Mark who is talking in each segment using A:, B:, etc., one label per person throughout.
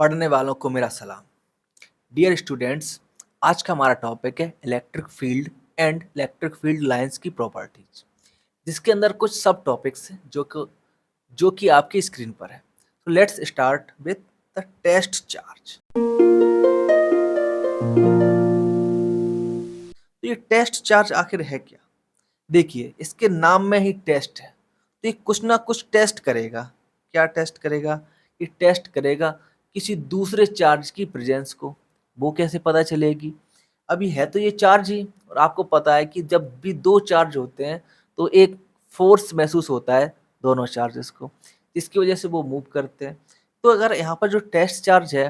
A: पढ़ने वालों को मेरा सलाम। डियर स्टूडेंट्स, आज का हमारा टॉपिक है electric field and electric field lines की प्रॉपर्टीज, जिसके अंदर कुछ सब टॉपिक्स हैं जो कि आपकी स्क्रीन पर है। तो let's start with the test charge. तो ये टेस्ट चार्ज आखिर है क्या? देखिए, इसके नाम में ही टेस्ट है, तो ये कुछ ना कुछ टेस्ट करेगा। क्या टेस्ट करेगा? ये टेस्ट करेगा किसी दूसरे चार्ज की प्रेजेंस को। वो कैसे पता चलेगी? अभी है तो ये चार्ज ही, और आपको पता है कि जब भी दो चार्ज होते हैं तो एक फोर्स महसूस होता है दोनों चार्जेस को, जिसकी वजह से वो मूव करते हैं। तो अगर यहाँ पर जो टेस्ट चार्ज है,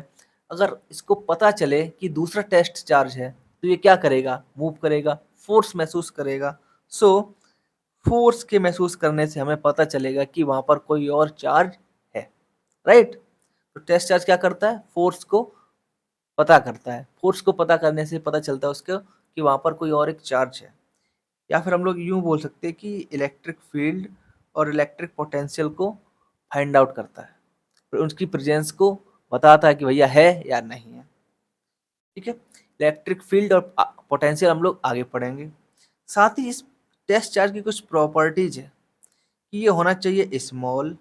A: अगर इसको पता चले कि दूसरा टेस्ट चार्ज है, तो ये क्या करेगा? मूव करेगा, फोर्स महसूस करेगा। सो फोर्स के महसूस करने से हमें पता चलेगा कि वहां पर कोई और चार्ज है, राइट? तो टेस्ट चार्ज क्या करता है? फोर्स को पता करता है। फोर्स को पता करने से पता चलता है उसको कि वहां पर कोई और एक चार्ज है। या फिर हम लोग यूं बोल सकते हैं कि इलेक्ट्रिक फील्ड और इलेक्ट्रिक पोटेंशियल को फाइंड आउट करता है, फिर उनकी प्रेजेंस को बताता है कि भैया है या नहीं है। ठीक है, इलेक्ट्रिक फील्ड और पोटेंशियल हम लोग आगे पढ़ेंगे। साथ ही इस टेस्ट चार्ज की कुछ प्रॉपर्टीज है कि ये होना चाहिए स्मॉल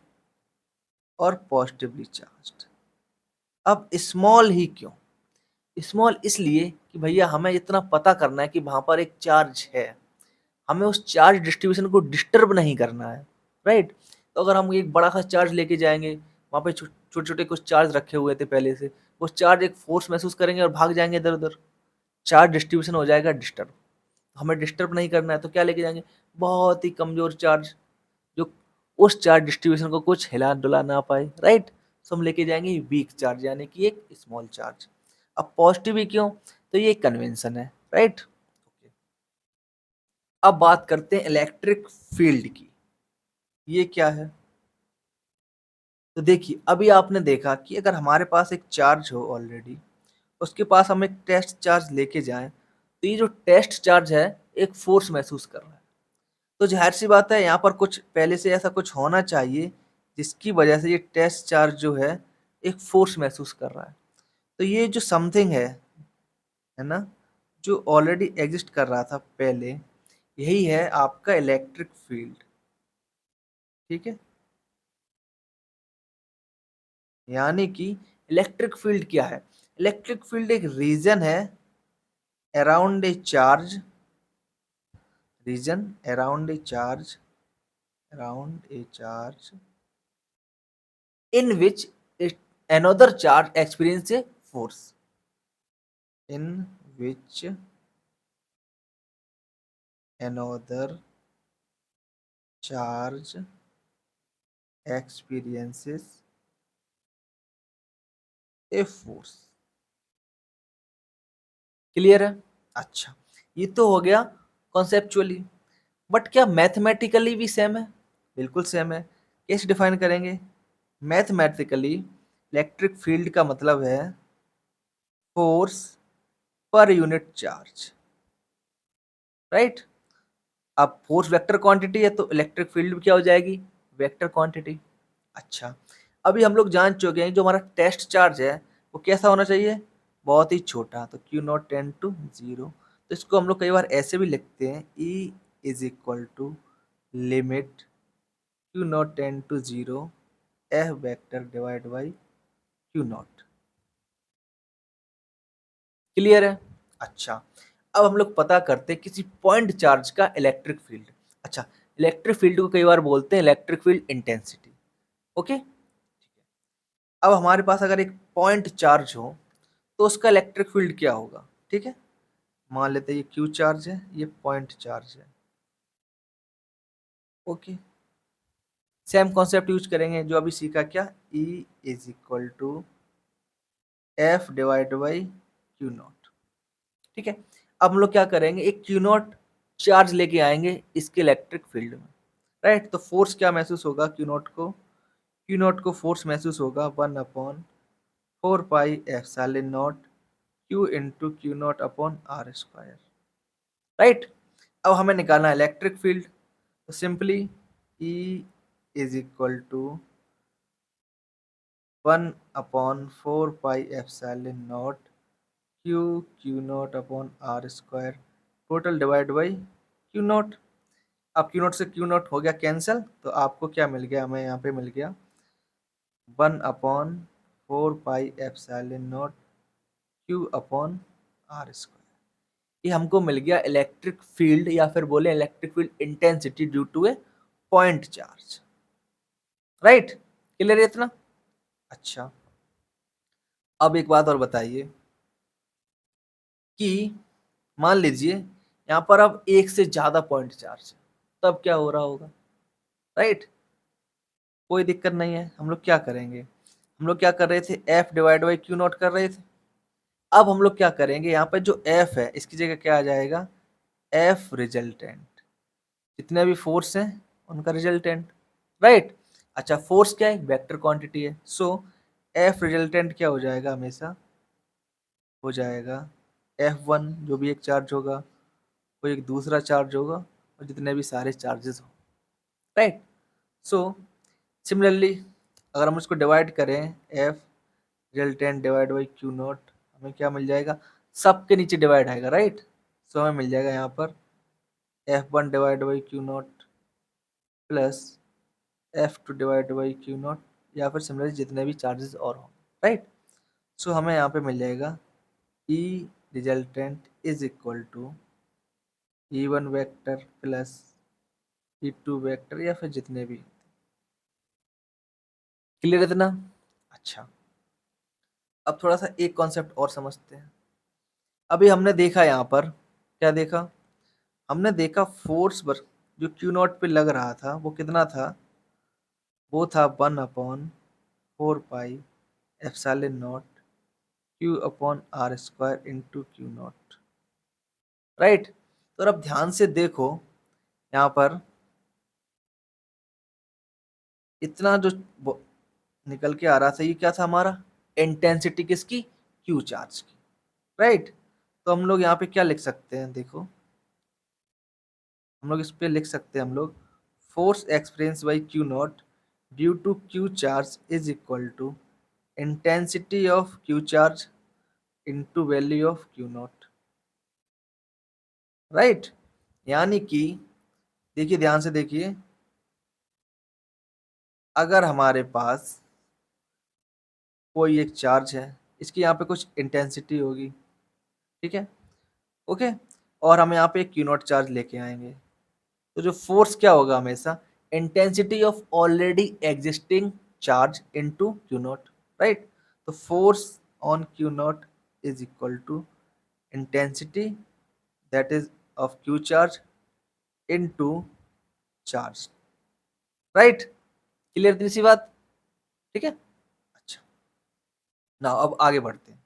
A: और पॉजिटिवली चार्ज्ड। अब स्मॉल ही क्यों? स्मॉल इसलिए कि भैया हमें इतना पता करना है कि वहां पर एक चार्ज है, हमें उस चार्ज डिस्ट्रीब्यूशन को डिस्टर्ब नहीं करना है, राइट? तो अगर हम एक बड़ा सा चार्ज लेके जाएंगे, वहां पे छोटे छोटे कुछ चार्ज रखे हुए थे पहले से, वो चार्ज एक फोर्स महसूस करेंगे और भाग जाएंगे इधर उधर, चार्ज डिस्ट्रीब्यूशन हो जाएगा डिस्टर्ब। हमें डिस्टर्ब नहीं करना है, तो क्या लेके जाएंगे? बहुत ही कमजोर चार्ज, जो उस चार्ज डिस्ट्रीब्यूशन को कुछ हिला डुला ना पाए, राइट? तो हम लेके जाएंगे वीक चार्ज, यानी कि एक स्मॉल चार्ज। अब पॉजिटिव ही क्यों? तो ये कन्वेंशन है, राइट? अब बात करते हैं इलेक्ट्रिक फील्ड की। ये क्या है? तो देखिए, अभी आपने देखा कि अगर हमारे पास एक चार्ज हो ऑलरेडी, उसके पास हम एक टेस्ट चार्ज लेके जाएं, तो ये जो टेस्ट चार्ज है एक फोर्स महसूस कर रहा है। तो जाहिर सी बात है, यहाँ पर कुछ पहले से ऐसा कुछ होना चाहिए जिसकी वजह से ये टेस्ट चार्ज जो है एक फोर्स महसूस कर रहा है। तो ये जो समथिंग है ना, जो ऑलरेडी एग्जिस्ट कर रहा था पहले, यही है आपका इलेक्ट्रिक फील्ड। ठीक है, यानी कि इलेक्ट्रिक फील्ड क्या है? इलेक्ट्रिक फील्ड एक रीजन है around a charge, region around a charge, around a charge in which another charge experience a force, in which another charge experiences a force। Clear है? अच्छा, ये तो हो गया कॉन्सेप्चुअली, बट क्या मैथमेटिकली भी सेम है? बिल्कुल सेम है। कैसे डिफाइन करेंगे? मैथमेटिकली इलेक्ट्रिक फील्ड का मतलब है force per unit charge, right? अब फोर्स वेक्टर क्वांटिटी है, तो इलेक्ट्रिक फील्ड भी क्या हो जाएगी? Vector quantity. अच्छा, अभी हम लोग जान चुके हैं जो हमारा टेस्ट चार्ज है वो कैसा होना चाहिए? बहुत ही छोटा, तो Q naught tends to zero. तो इसको हम लोग कई बार ऐसे भी लिखते हैं, E is equal to limit Q naught tends to zero F vector divide by Q naught. Clear है? अच्छा, अब हम लोग पता करते हैं किसी पॉइंट चार्ज का इलेक्ट्रिक फील्ड। अच्छा, इलेक्ट्रिक फील्ड को कई बार बोलते हैं इलेक्ट्रिक फील्ड इंटेंसिटी। ओके, अब हमारे पास अगर एक पॉइंट चार्ज हो तो उसका इलेक्ट्रिक फील्ड क्या होगा? ठीक है, मान लेते हैं ये क्यू चार्ज है, ये पॉइंट चार्ज है। ओके, सेम कॉन्सेप्ट यूज करेंगे जो अभी सीखा, क्या? E is equal to F divide by Q naught. ठीक है, अब हम लोग क्या करेंगे, एक क्यू नॉट चार्ज लेके आएंगे इसके इलेक्ट्रिक फील्ड में, राइट? तो फोर्स क्या महसूस होगा क्यू नॉट को? क्यू नॉट को फोर्स महसूस होगा 1/4 pi epsilon naught Q into Q naught upon R square, right? अब हमें निकालना है इलेक्ट्रिक फील्ड, तो simply E is equal to 1/4 pi epsilon naught Q naught upon R square total divide by Q naught. अब Q naught से Q naught हो गया cancel, तो आपको क्या मिल गया, हमें यहाँ पे मिल गया 1/4 pi epsilon naught Q upon R square. ये हमको मिल गया इलेक्ट्रिक फील्ड, या फिर बोले electric field intensity due to a point charge. Right, clear है इतना? अच्छा, अब एक बात और बताइए कि मान लीजिए यहाँ पर अब एक से ज्यादा पॉइंट चार्ज है, तब क्या हो रहा होगा? राइट, कोई दिक्कत नहीं है। हम लोग क्या करेंगे, हम लोग क्या कर रहे थे, F divide by Q not कर रहे थे। अब हम लोग क्या करेंगे, यहाँ पे जो एफ है इसकी जगह क्या आ जाएगा, एफ रिजल्टेंट, जितने भी फोर्स हैं उनका रिजल्टेंट। राइट, अच्छा फोर्स क्या है, वेक्टर क्वांटिटी है, सो एफ रिजल्टेंट क्या हो जाएगा, हमेशा हो जाएगा F1, जो भी एक चार्ज होगा, कोई एक दूसरा चार्ज होगा, और जितने भी सारे चार्जेस हो। राइट, सो सिमिलरली अगर हम उसको डिवाइड करें, F resultant divide by Q not, हमें क्या मिल जाएगा, सबके नीचे डिवाइड आएगा। राइट, सो हमें मिल जाएगा यहाँ पर F1 divide by Q not plus F2 divide by Q not, या फिर सिमिलरली जितने भी चार्जेस और हों। राइट, सो हमें यहाँ पे मिल जाएगा E resultant is equal to E1 vector plus E2 vector, या फिर जितने भी। क्लियर इतना? अच्छा, अब थोड़ा सा एक कॉन्सेप्ट और समझते हैं। अभी हमने देखा यहाँ पर, क्या देखा, हमने देखा फोर्स पर जो क्यू नॉट पे लग रहा था वो कितना था, वो था 1/4 pi epsilon naught Q upon R square into Q naught. Right, तो अब ध्यान से देखो, यहाँ पर इतना जो निकल के आ रहा था, ये क्या था हमारा, इंटेंसिटी किसकी, क्यू चार्ज की। राइट, तो हम लोग यहाँ पे क्या लिख सकते हैं, देखो हम लोग इस पे लिख सकते हैं, हम लोग force experience by Q naught due to Q charge is equal to intensity of Q charge into value of Q naught. Right, यानी कि देखिए, ध्यान से देखिए, अगर हमारे पास कोई एक चार्ज है, इसकी यहाँ पे कुछ इंटेंसिटी होगी, ठीक है, ओके, और हम यहाँ पे एक क्यू नॉट चार्ज लेके आएंगे, तो जो फोर्स क्या होगा, हमेशा intensity of already existing charge into Q naught. Right, तो force on Q naught is equal to intensity that is of Q charge into charge. Right, clear थी सी बात? ठीक है, अच्छा, ना अब आगे बढ़ते हैं।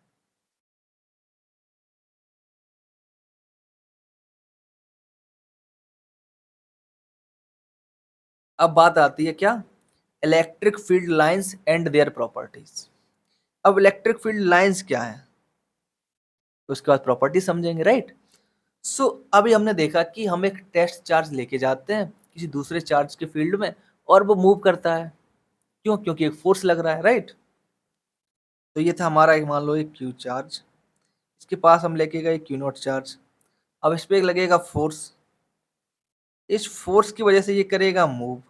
A: अब बात आती है क्या, electric field lines and their properties. अब इलेक्ट्रिक फील्ड लाइंस क्या है, उसके बाद प्रॉपर्टी समझेंगे। राइट, सो अभी हमने देखा कि हम एक टेस्ट चार्ज लेके जाते हैं किसी दूसरे चार्ज के फील्ड में, और वो मूव करता है, क्यों, क्योंकि एक फोर्स लग रहा है। राइट, तो ये था हमारा एक, मान लो एक क्यू चार्ज, इसके पास हम लेके गए क्यू नॉट चार्ज। अब इस पे लगेगा फोर्स, इस फोर्स की वजह से ये करेगा मूव,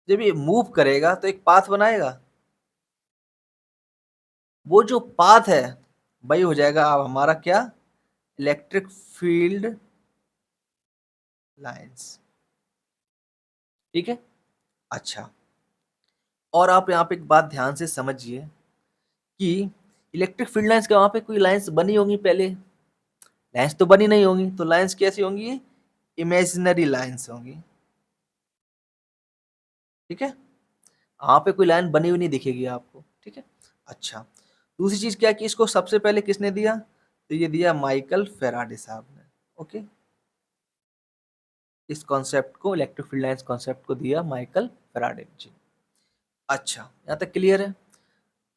A: जब ये मूव करेगा तो एक पाथ बनाएगा, वो जो पाथ है वही हो जाएगा अब हमारा क्या, इलेक्ट्रिक फील्ड लाइंस। ठीक है, अच्छा, और आप यहाँ पे एक बात ध्यान से समझिए कि इलेक्ट्रिक फील्ड लाइंस का वहां पे कोई लाइंस बनी होंगी पहले, लाइंस तो बनी नहीं होंगी, तो लाइंस कैसी होंगी, इमेजिनरी लाइंस होंगी। ठीक है, वहां पे कोई लाइन बनी हुई नहीं दिखेगी आपको। ठीक है, अच्छा, दूसरी चीज क्या कि इसको सबसे पहले किसने दिया, तो ये दिया माइकल फेराडे साहब ने। ओके, इस कॉन्सेप्ट को, इलेक्ट्रिक फील्ड लाइंस कॉन्सेप्ट को दिया माइकल फेराडे जी। अच्छा, यहाँ तक क्लियर है?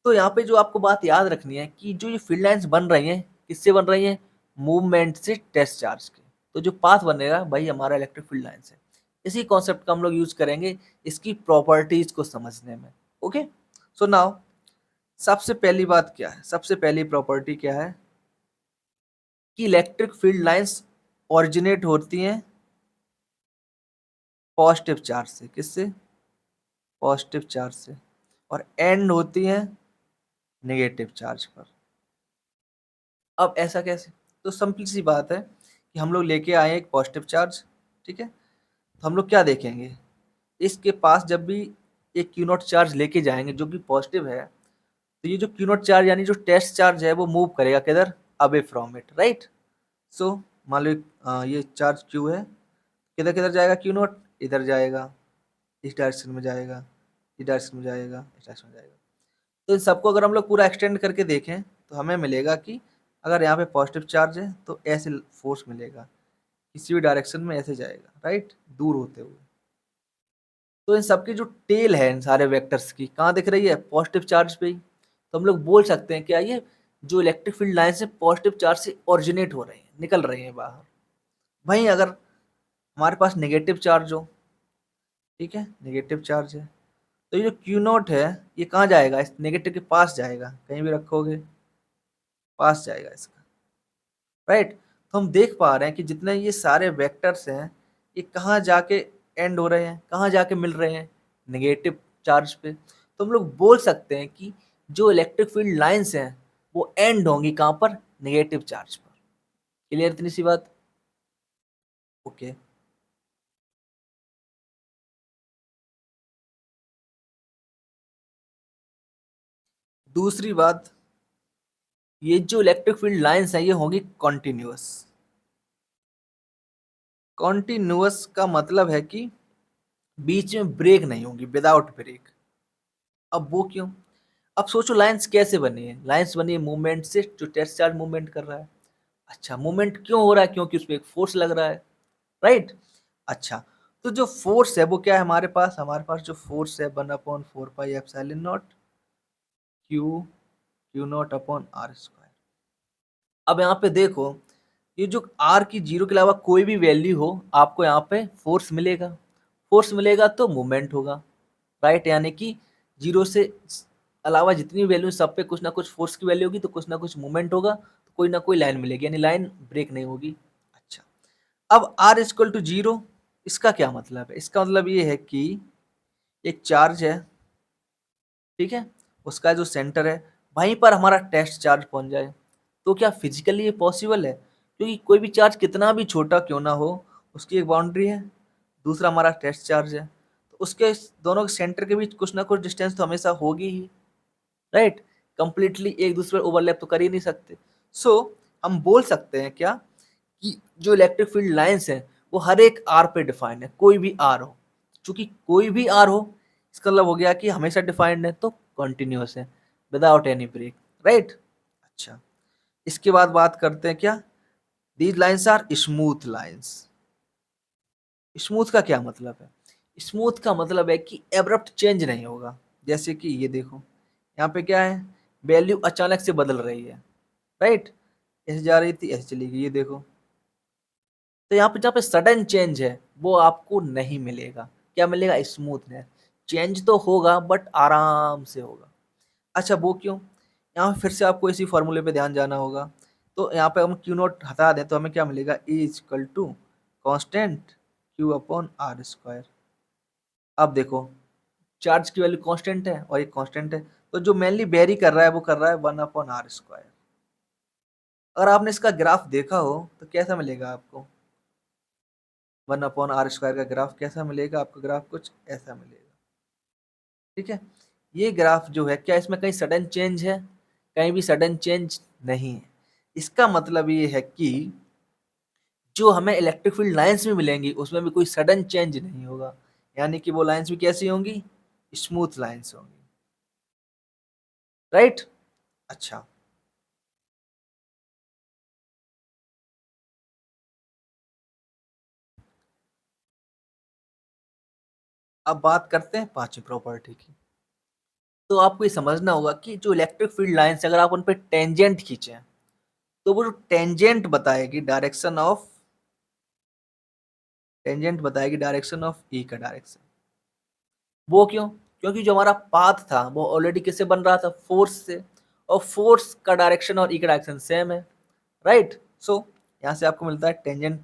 A: तो यहाँ पे जो आपको बात याद रखनी है कि जो ये फील्ड लाइंस बन रही हैं, किससे बन रही हैं, मूवमेंट से टेस्ट चार्ज के, तो जो पाथ बनेगा भाई हमारा इलेक्ट्रिक फील्ड लाइंस है। इसी कॉन्सेप्ट का हम लोग यूज करेंगे इसकी प्रॉपर्टीज को समझने में। ओके, सो नाउ सबसे पहली बात क्या है, सबसे पहली प्रॉपर्टी क्या है कि इलेक्ट्रिक फील्ड लाइंस ओरिजिनेट होती हैं पॉजिटिव चार्ज से। किससे? पॉजिटिव चार्ज से। और एंड होती हैं नेगेटिव चार्ज पर। अब ऐसा कैसे? तो सिंपल सी बात है कि हम लोग लेके आए एक पॉजिटिव चार्ज, ठीक है। तो हम लोग क्या देखेंगे, इसके पास जब भी एक क्यू नॉट चार्ज लेके जाएंगे जो कि पॉजिटिव है, तो ये जो क्यू नॉट चार्ज यानी जो टेस्ट चार्ज है वो मूव करेगा किधर? Away from it, right. So मान लो ये चार्ज क्यू है, किधर किधर जाएगा क्यू नॉट? इधर जाएगा, इस डायरेक्शन में जाएगा, इस डायरेक्शन में जाएगा, इस डायरेक्शन में जाएगा। तो इन सबको अगर हम लोग पूरा एक्सटेंड करके देखें तो हमें मिलेगा कि अगर यहाँ पे पॉजिटिव चार्ज है तो ऐसे फोर्स मिलेगा, किसी भी डायरेक्शन में ऐसे जाएगा, राइट, दूर होते हुए। तो इन सबकी जो टेल है इन सारे वेक्टर्स की कहाँ दिख रही है? पॉजिटिव चार्ज पे ही। तो हम लोग बोल सकते हैं क्या, ये जो इलेक्ट्रिक फील्ड लाइन्स है पॉजिटिव चार्ज से ओरिजिनेट हो रहे हैं, निकल रहे हैं बाहर। वहीं अगर हमारे पास नेगेटिव चार्ज हो, ठीक है, नेगेटिव चार्ज है, तो ये जो क्यू नॉट है ये कहाँ जाएगा? इस नेगेटिव के पास जाएगा, कहीं भी रखोगे पास जाएगा इसका, राइट। तो हम देख पा रहे हैं कि जितने ये सारे वेक्टर्स हैं ये कहाँ जाके एंड हो रहे हैं, कहाँ जाके मिल रहे हैं? नेगेटिव चार्ज पे। तो हम लोग बोल सकते हैं कि जो इलेक्ट्रिक फील्ड लाइंस हैं वो एंड होंगी कहाँ पर? नेगेटिव चार्ज पर। क्लियर इतनी सी बात? ओके। दूसरी बात, ये जो इलेक्ट्रिक फील्ड लाइंस हैं ये होंगी कॉन्टिन्यूअस। कॉन्टिन्यूअस का मतलब है कि बीच में ब्रेक नहीं होगी, विदाउट ब्रेक। अब वो क्यों? अब सोचो लाइंस कैसे बनी है? लाइंस बनी है मूवमेंट से, जो टेस्ट चार्ज मूवमेंट कर रहा है। अच्छा, मूवमेंट क्यों हो रहा है? क्योंकि उसपे एक फोर्स लग रहा है, राइट। अच्छा, तो जो फोर्स है वो क्या है हमारे पास? हमारे पास जो फोर्स है 1/4 pi epsilon naught Q, Q naught upon R square. अब यहाँ पे देखो, ये जो आर की जीरो के अलावा कोई भी वैल्यू हो आपको यहाँ पे फोर्स मिलेगा। फोर्स मिलेगा तो मूवमेंट होगा, राइट। यानी कि जीरो से अलावा जितनी वैल्यू सब पे कुछ ना कुछ फोर्स की वैल्यू होगी तो कुछ ना कुछ मूवमेंट होगा, तो कोई ना कोई लाइन मिलेगी, यानी लाइन ब्रेक नहीं होगी। अच्छा, अब आर इक्वल टू जीरो, इसका क्या मतलब है? इसका मतलब ये है कि एक चार्ज है, ठीक है, उसका जो सेंटर है वहीं पर हमारा टेस्ट चार्ज पहुंच जाए। तो क्या फिजिकली ये पॉसिबल है? क्योंकि कोई भी चार्ज कितना भी छोटा क्यों ना हो उसकी एक बाउंड्री है, दूसरा हमारा टेस्ट चार्ज है, तो उसके दोनों के सेंटर के बीच कुछ ना कुछ डिस्टेंस तो हमेशा होगी ही, राइट। कंप्लीटली एक दूसरे ओवरलैप तो कर ही नहीं सकते। सो हम बोल सकते हैं क्या कि जो इलेक्ट्रिक फील्ड लाइंस हैं वो हर एक आर पे डिफाइंड है, कोई भी आर हो। चूंकि कोई भी आर हो इसका मतलब हो गया कि हमेशा डिफाइंड है, तो कॉन्टिन्यूस है, विदाउट एनी ब्रेक, राइट। अच्छा, इसके बाद बात करते हैं क्या, these lines are smooth lines. Smooth का क्या मतलब है? स्मूथ का मतलब है कि एब्रप्ट चेंज नहीं होगा। जैसे कि ये देखो, यहाँ पे क्या है, वैल्यू अचानक से बदल रही है, राइट। ऐसे जा रही थी ऐसे चली गई, ये देखो। तो यहाँ पे जहाँ पे सडन चेंज है वो आपको नहीं मिलेगा। क्या मिलेगा? स्मूथनेस। चेंज तो होगा बट आराम से होगा। अच्छा, वो क्यों? यहाँ पे फिर से आपको इसी फॉर्मूले पे ध्यान जाना होगा। तो यहाँ पे हम क्यू नॉट हटा दें तो हमें क्या मिलेगा? E equal to constant Q upon R square. अब देखो, चार्ज की वैल्यू कांस्टेंट है और ये कांस्टेंट है, तो जो मेनली वेरी कर रहा है वो कर रहा है 1/r²। अगर आपने इसका ग्राफ देखा हो तो कैसा मिलेगा आपको? 1/r² का ग्राफ कैसा मिलेगा आपको? ग्राफ कुछ ऐसा मिलेगा, ठीक है। ये ग्राफ जो है, क्या इसमें कहीं सडन चेंज है? कहीं भी सडन चेंज नहीं है। इसका मतलब ये है कि जो हमें इलेक्ट्रिक फील्ड लाइंस में मिलेंगी उसमें भी कोई सडन चेंज नहीं होगा, यानी कि वो लाइंस भी कैसी होंगी? स्मूथ लाइंस होंगी, राइट। अच्छा, अब बात करते हैं पांचवी प्रॉपर्टी की। तो आपको ये समझना होगा कि जो इलेक्ट्रिक फील्ड लाइंस अगर आप उन पे टेंजेंट खींचे तो वो जो टेंजेंट बताएगी डायरेक्शन ऑफ ई का डायरेक्शन। वो क्यों? क्योंकि जो हमारा पाथ था वो ऑलरेडी किससे बन रहा था, फोर्स से, और फोर्स का डायरेक्शन और ई का डायरेक्शन सेम है, राइट। सो यहाँ से आपको मिलता है टेंजेंट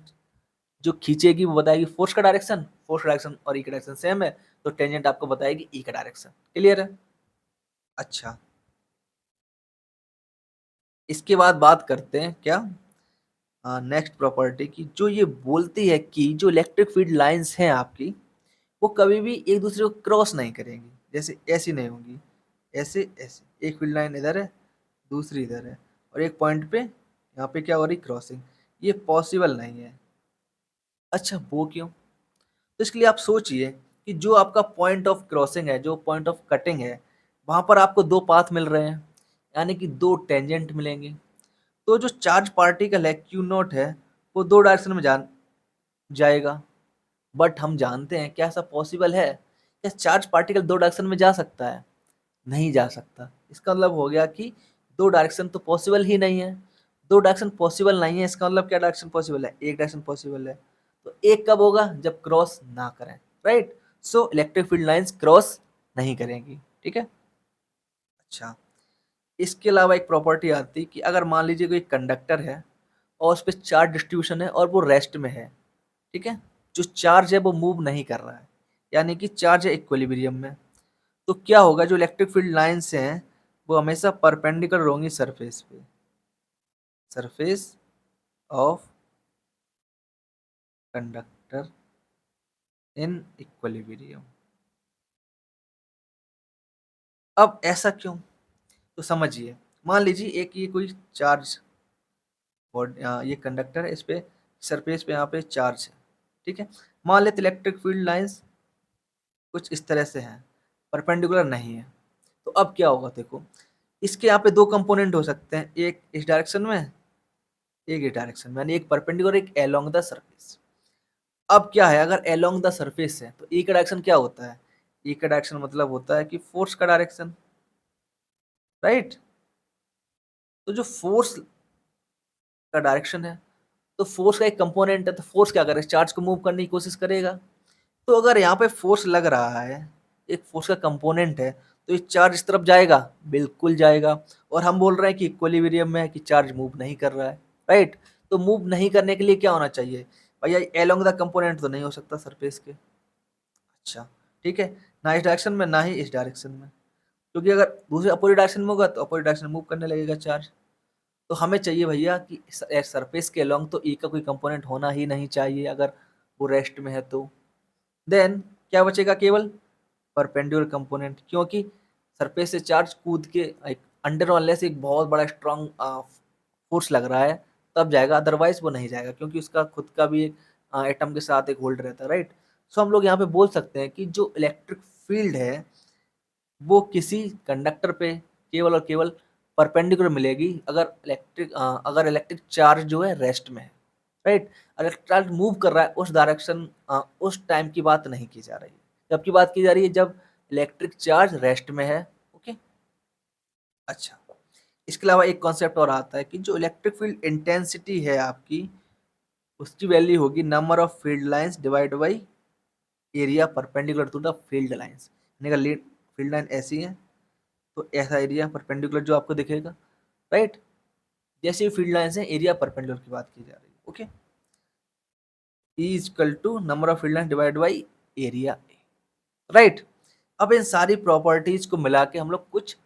A: जो खींचेगी वो बताएगी फोर्स का डायरेक्शन, फोर्स का डायरेक्शन और ई का डायरेक्शन सेम है, तो टेंजेंट आपको बताएगी ई का डायरेक्शन। क्लियर है? अच्छा, इसके बाद बात करते हैं क्या, नेक्स्ट प्रॉपर्टी की, जो ये बोलती है कि जो इलेक्ट्रिक फील्ड लाइंस हैं आपकी, वो कभी भी एक दूसरे को क्रॉस नहीं करेंगी, जैसे ऐसी नहीं होंगी, ऐसे ऐसे, एक फील्ड लाइन इधर है, दूसरी इधर है, और एक पॉइंट पे यहाँ पे क्या हो रही, क्रॉसिंग, ये पॉसिबल नहीं है। अच्छा, वो क्यों? तो इसके लिए आप सोचिए कि जो आपका पॉइंट ऑफ क्रॉसिंग है, जो पॉइंट ऑफ कटिंग है, वहां पर आपको दो पाथ मिल रहे हैं, यानी कि दो टेंजेंट मिलेंगे। तो जो चार्ज पार्टिकल है क्यू नॉट है, वो दो डायरेक्शन में जाएगा। बट हम जानते हैं, क्या ऐसा पॉसिबल है, क्या चार्ज पार्टिकल दो डायरेक्शन में जा सकता है? नहीं जा सकता। इसका मतलब हो गया कि दो डायरेक्शन तो पॉसिबल ही नहीं है। दो डायरेक्शन पॉसिबल नहीं है, इसका मतलब क्या डायरेक्शन पॉसिबल है, एक डायरेक्शन पॉसिबल है। तो एक कब होगा, जब क्रॉस ना करें, right. So electric field lines cross नहीं करेंगी, ठीक है। अच्छा, इसके अलावा एक प्रॉपर्टी आती है कि अगर मान लीजिए कोई कंडक्टर है और उस पर चार्ज डिस्ट्रीब्यूशन है और वो रेस्ट में है, ठीक है, जो चार्ज है वो मूव नहीं कर रहा है, यानी कि चार्ज है इक्विलिब्रियम में, तो क्या होगा, जो इलेक्ट्रिक फील्ड लाइंस हैं वो हमेशा परपेंडिकुलर होंगी सरफेस पे, surface of conductor in equilibrium. अब ऐसा क्यों? तो समझिए, मान लीजिए एक ये कोई चार्ज, और ये कंडक्टर है, इस पे सरफेस पे यहाँ पे चार्ज है, ठीक है। मान लेते इलेक्ट्रिक फील्ड लाइंस कुछ इस तरह से हैं, परपेंडिकुलर नहीं है। तो अब क्या होगा, देखो, इसके यहाँ पे दो कंपोनेंट हो सकते हैं, एक इस डायरेक्शन में, एक इस डायरेक्शन में, यानी एक परपेंडिकुलर, एक अलोंग द सरफेस। अब क्या है, अगर अलोंग द सरफेस है तो ई का डायरेक्शन क्या होता है, ई का डायरेक्शन मतलब होता है कि फोर्स का डायरेक्शन, राइट। तो जो फोर्स का डायरेक्शन है, तो फोर्स का एक कंपोनेंट है, तो फोर्स क्या करेगा, चार्ज को मूव करने की कोशिश करेगा। तो अगर यहाँ पे फोर्स लग रहा है, एक फोर्स का कंपोनेंट है, तो ये चार्ज इस तरफ जाएगा, बिल्कुल जाएगा। और हम बोल रहे हैं कि इक्विलिब्रियम में है, कि चार्ज मूव नहीं कर रहा है, राइट। तो मूव नहीं करने के लिए क्या होना चाहिए भैया, एलोंग द कंपोनेंट तो नहीं हो सकता सरफेस के। अच्छा, ठीक है, ना इस डायरेक्शन में ना ही इस डायरेक्शन में, क्योंकि अगर दूसरे अपोजिट डायरेक्शन में होगा तो अपोजिट डायरेक्शन मूव करने लगेगा चार्ज। तो हमें चाहिए भैया कि सरफेस के अलोंग तो ई का कोई कंपोनेंट होना ही नहीं चाहिए, अगर वो रेस्ट में है तो। देन क्या बचेगा, केवल परपेंडिकुलर कंपोनेंट, क्योंकि सरफेस से चार्ज कूद के एक अंडर वाले से एक बहुत बड़ा स्ट्रांग फोर्स लग रहा है, तब जाएगा, अदरवाइज वो नहीं जाएगा, क्योंकि उसका खुद का भी एक एटम के साथ एक होल्ड रहता है, राइट। सो हम लोग यहाँ पे बोल सकते हैं कि जो इलेक्ट्रिक फील्ड है वो किसी कंडक्टर पे केवल और केवल परपेंडिकुलर मिलेगी, अगर इलेक्ट्रिक चार्ज जो है रेस्ट में है, राइट। अगर चार्ज मूव कर रहा है उस डायरेक्शन, उस टाइम की बात नहीं की जा रही है, जब की बात की जा रही है जब इलेक्ट्रिक चार्ज रेस्ट में है, ओके। अच्छा, इसके अलावा एक कॉन्सेप्ट और आता है कि जो इलेक्ट्रिक फील्ड इंटेंसिटी है आपकी, उसकी वैल्यू होगी number of field lines divide by area perpendicular to the field lines. यानी कि फील्ड लाइन ऐसी है तो ऐसा एरिया परपेंडिकुलर जो आपको दिखेगा, राइट। जैसे फील्ड लाइंस है, एरिया परपेंडिकुलर की बात की जा रही है, okay. E is equal to number of field line divide by area, right. अब इन सारी प्रॉपर्टीज को मिला के हम लोग कुछ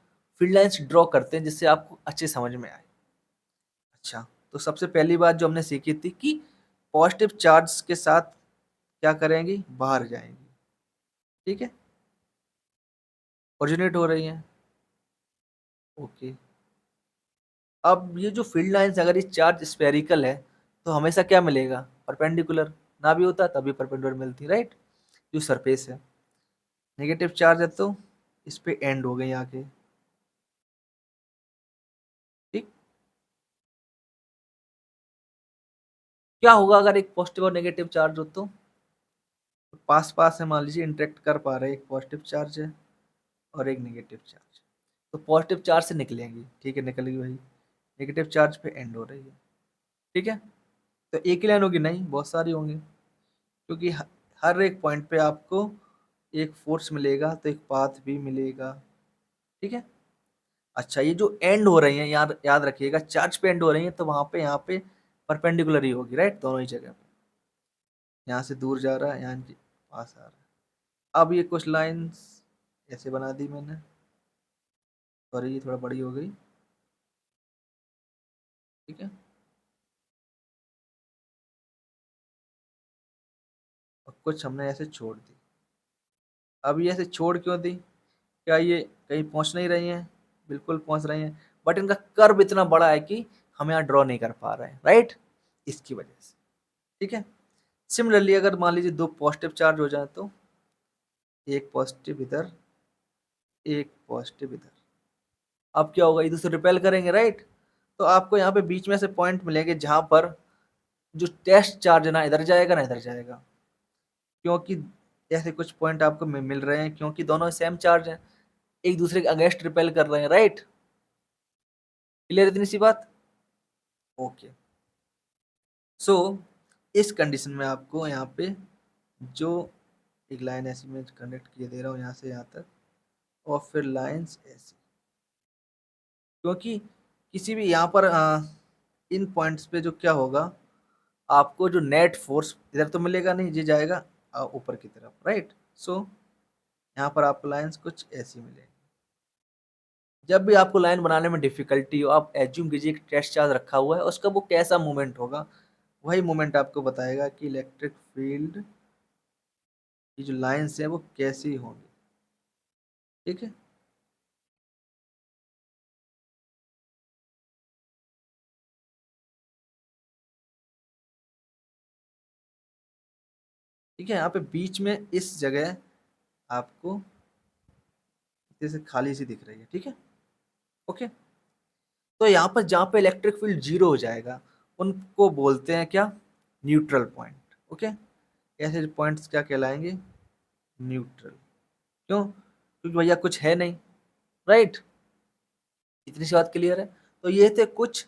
A: फील्ड लाइंस ड्रॉ करते हैं जिससे आपको अच्छे समझ में आए। अच्छा, तो सबसे पहली बात जो हमने सीखी थी कि पॉजिटिव चार्ज के साथ क्या करेंगी, बाहर जाएंगी, ठीक है, ओरिजिनेट हो रही हैं, ओके। अब ये जो फील्ड लाइंस, अगर ये चार्ज स्फेरिकल है तो हमेशा क्या मिलेगा, परपेंडिकुलर, ना भी होता तभी परपेंडिकुलर मिलती, राइट। जो सरफेस है, नेगेटिव चार्ज है तो इस पे एंड हो गई आके, ठीक। क्या होगा अगर एक पॉजिटिव और नेगेटिव चार्ज हो तो पास पास है, मान लीजिए इंटरेक्ट कर पा रहे हैं, एक पॉजिटिव चार्ज है और एक नेगेटिव चार्ज, तो पॉजिटिव चार्ज से निकलेंगी, ठीक है, निकल गई वही, नेगेटिव चार्ज पे एंड हो रही है, ठीक है। तो एक ही लाइन होगी नहीं, बहुत सारी होंगी, क्योंकि हर एक पॉइंट पे आपको एक फोर्स मिलेगा तो एक पाथ भी मिलेगा। ठीक है। अच्छा, ये जो एंड हो रही है, याद याद रखिएगा, चार्ज पे एंड हो रही है तो वहां पे यहाँ पे परपेंडिकुलर ही होगी, राइट, दोनों ही जगह पे। यहाँ से दूर जा रहा है, यहाँ पास आ रहा है। अब ये कुछ लाइंस ऐसे बना दी मैंने, सॉरी ये थोड़ा बड़ी हो गई। ठीक है। और कुछ हमने ऐसे छोड़ दी। अब ये ऐसे छोड़ क्यों दी? क्या ये कहीं पहुंच नहीं रही हैं? बिल्कुल पहुंच रही हैं, बट इनका कर्व इतना बड़ा है कि हम यहाँ ड्रॉ नहीं कर पा रहे हैं, राइट, इसकी वजह से। ठीक है। सिमिलरली अगर मान लीजिए दो पॉजिटिव चार्ज हो जाए तो एक पॉजिटिव इधर, एक पॉजिटिव इधर, अब क्या होगा, एक दूसरे रिपेल करेंगे, राइट। तो आपको यहाँ पे बीच में से पॉइंट मिलेंगे जहां पर जो टेस्ट चार्ज है ना इधर जाएगा ना इधर जाएगा, क्योंकि ऐसे कुछ पॉइंट आपको मिल रहे हैं क्योंकि दोनों सेम चार्ज हैं, एक दूसरे के अगेंस्ट रिपेल कर रहे हैं, राइट। क्लियर इतनी सी बात? ओके। सो इस कंडीशन में आपको यहाँ पे जो एक लाइन ऐसी मैं कनेक्ट किए दे रहा हूँ यहाँ से यहाँ तक, और फिर लाइंस ऐसी, क्योंकि किसी भी यहाँ पर इन पॉइंट्स पे जो क्या होगा, आपको जो नेट फोर्स इधर तो मिलेगा नहीं, ये जाएगा ऊपर की तरफ, राइट। सो यहाँ पर आपको लाइंस कुछ ऐसी मिलेगी। जब भी आपको लाइन बनाने में डिफिकल्टी हो, आप एज्यूम कीजिए कि टेस्ट चार्ज रखा हुआ है, उसका वो कैसा मूवमेंट होगा, वही मूवमेंट आपको बताएगा कि इलेक्ट्रिक फील्ड की जो लाइंस है वो कैसी होंगी। ठीक है। ठीक है। यहाँ पे बीच में इस जगह आपको जैसे खाली सी दिख रही है। ठीक है। ओके। तो यहाँ पर जहाँ पे इलेक्ट्रिक फील्ड जीरो हो जाएगा उनको बोलते हैं क्या, न्यूट्रल पॉइंट। ओके। ऐसे पॉइंट्स क्या कहलाएंगे, न्यूट्रल। क्यों? क्योंकि भैया कुछ है नहीं, राइट। इतनी सी बात क्लियर है। तो ये थे कुछ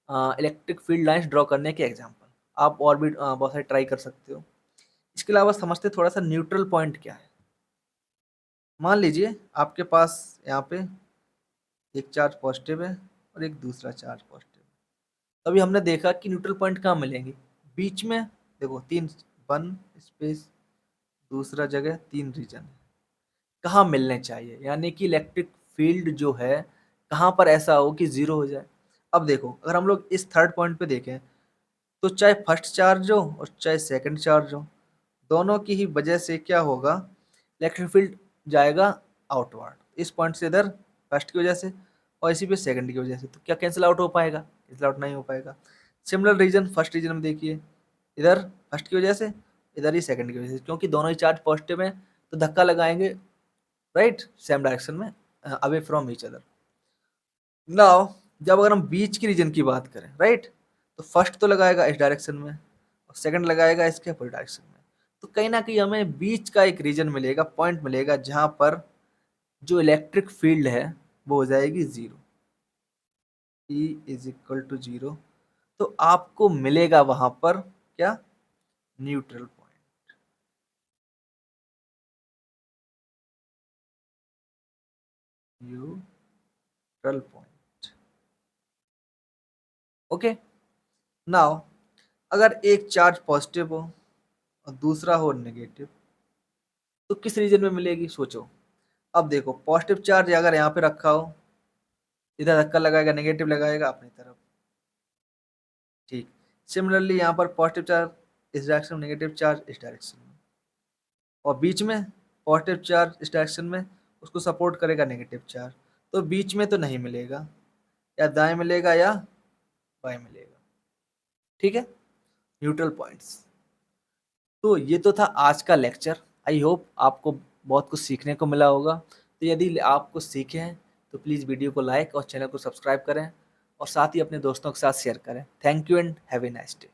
A: इलेक्ट्रिक फील्ड लाइंस ड्रॉ करने के एग्जांपल। आप और भी बहुत सारे ट्राई कर सकते हो। इसके अलावा समझते थोड़ा सा न्यूट्रल पॉइंट क्या है। मान लीजिए आपके पास यहाँ पे एक चार्ज पॉजिटिव है और एक दूसरा चार्ज पॉजिटिव है। तभी हमने देखा कि न्यूट्रल पॉइंट कहाँ मिलेंगे, बीच में। देखो तीन, वन स्पेस, दूसरा जगह, तीन रीजन है, कहाँ मिलने चाहिए, यानी कि इलेक्ट्रिक फील्ड जो है कहाँ पर ऐसा हो कि जीरो हो जाए। अब देखो अगर हम लोग इस थर्ड पॉइंट पे देखें तो चाहे फर्स्ट चार्ज हो और चाहे सेकंड चार्ज हो, दोनों की ही वजह से क्या होगा, इलेक्ट्रिक फील्ड जाएगा आउटवर्ड, इस पॉइंट से इधर फर्स्ट की वजह से और इसी पे सेकंड की वजह से। तो क्या कैंसिल आउट हो पाएगा? कैंसिल आउट नहीं हो पाएगा। सिमिलर रीजन फर्स्ट रीजन में देखिए, इधर फर्स्ट की वजह से, इधर ही सेकंड की वजह से, क्योंकि दोनों ही चार्ज पॉजिटिव है तो धक्का लगाएंगे, राइट, सेम डायरेक्शन में, away from each other. Now जब अगर हम बीच की रीजन की बात करें, राइट, तो फर्स्ट तो लगाएगा इस डायरेक्शन में और सेकंड लगाएगा इसके अपोजिट डायरेक्शन में। तो कहीं ना कहीं हमें बीच का एक रीजन मिलेगा, पॉइंट मिलेगा, जहां पर जो इलेक्ट्रिक फील्ड है वो हो जाएगी zero, E is equal to zero. तो आपको मिलेगा वहां पर क्या, neutral point. Neutral point. Okay. Now अगर एक चार्ज पॉजिटिव हो और दूसरा हो नेगेटिव, तो किस रीजन में मिलेगी, सोचो। अब देखो पॉजिटिव चार्ज अगर यहाँ पे रखा हो, इधर धक्का लगाएगा, नेगेटिव लगाएगा अपनी तरफ। ठीक। सिमिलरली यहाँ पर पॉजिटिव चार्ज इस डायरेक्शन में, नेगेटिव चार्ज इस डायरेक्शन में, और बीच में पॉजिटिव चार्ज इस डायरेक्शन में, उसको सपोर्ट करेगा नेगेटिव चार्ज। तो बीच में तो नहीं मिलेगा, या दाएं मिलेगा या बाएं मिलेगा। ठीक है। Neutral points. तो ये तो था आज का लेक्चर। आई होप आपको बहुत कुछ सीखने को मिला होगा। तो यदि आप कुछ सीखे हैं तो प्लीज़ वीडियो को लाइक और चैनल को सब्सक्राइब करें और साथ ही अपने दोस्तों के साथ शेयर करें। Thank you and have a nice day.